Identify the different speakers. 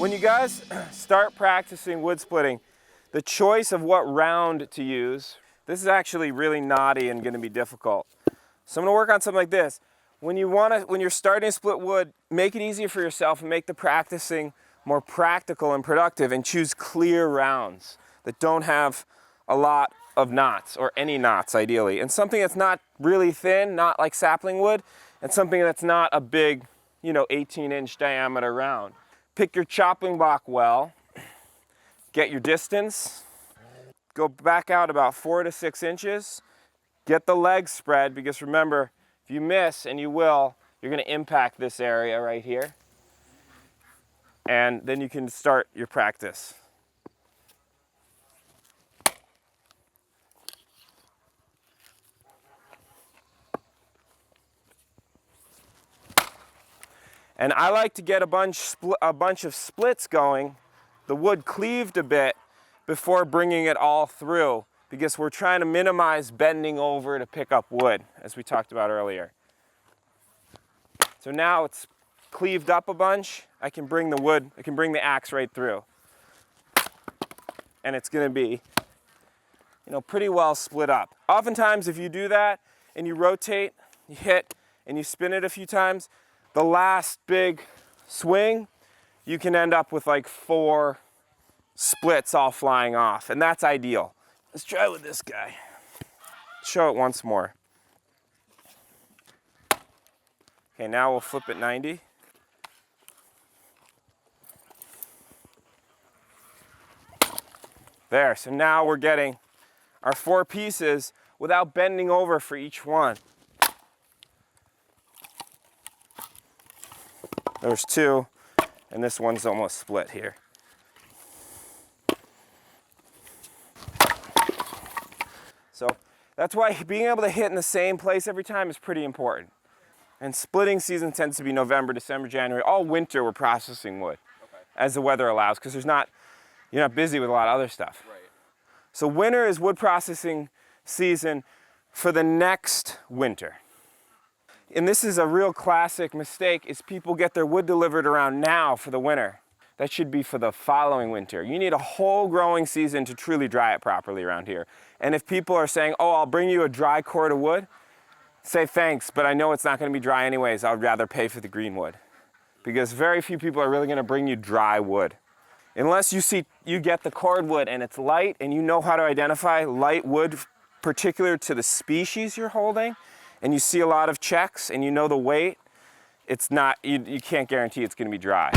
Speaker 1: When you guys start practicing wood splitting, the choice of what round to use, this is actually really knotty and going to be difficult. So I'm going to work on something like this. When you're starting to split wood, make it easier for yourself and make the practicing more practical and productive, and choose clear rounds that don't have a lot of knots, or any knots ideally, and something that's not really thin, not like sapling wood, and something that's not a big, 18-inch diameter round. Pick your chopping block well, get your distance, go back out about 4 to 6 inches, get the legs spread, because remember, if you miss, and you will, you're going to impact this area right here. And then you can start your practice. And I like to get a bunch of splits going, the wood cleaved a bit, before bringing it all through, because we're trying to minimize bending over to pick up wood, as we talked about earlier. So now it's cleaved up a bunch, I can bring the axe right through. And it's going to be, pretty well split up. Oftentimes if you do that and you rotate, you hit, and you spin it a few times, the last big swing, you can end up with like 4 splits all flying off, and that's ideal. Let's try with this guy. Show it once more. Okay, now we'll flip it 90. There, so now we're getting our 4 pieces without bending over for each one. There's 2, and this one's almost split here. So that's why being able to hit in the same place every time is pretty important. And splitting season tends to be November, December, January. All winter we're processing wood, as the weather allows, because you're not busy with a lot of other stuff. Right. So winter is wood processing season for the next winter. And this is a real classic mistake, is people get their wood delivered around now for the winter. That should be for the following winter. You need a whole growing season to truly dry it properly around here. And if people are saying, oh, I'll bring you a dry cord of wood, say thanks, but I know it's not going to be dry anyways. I'd rather pay for the green wood. Because very few people are really going to bring you dry wood. Unless you get the cordwood and it's light, and you know how to identify light wood particular to the species you're holding, and you see a lot of checks and you know the weight, it's not, you can't guarantee it's going to be dry.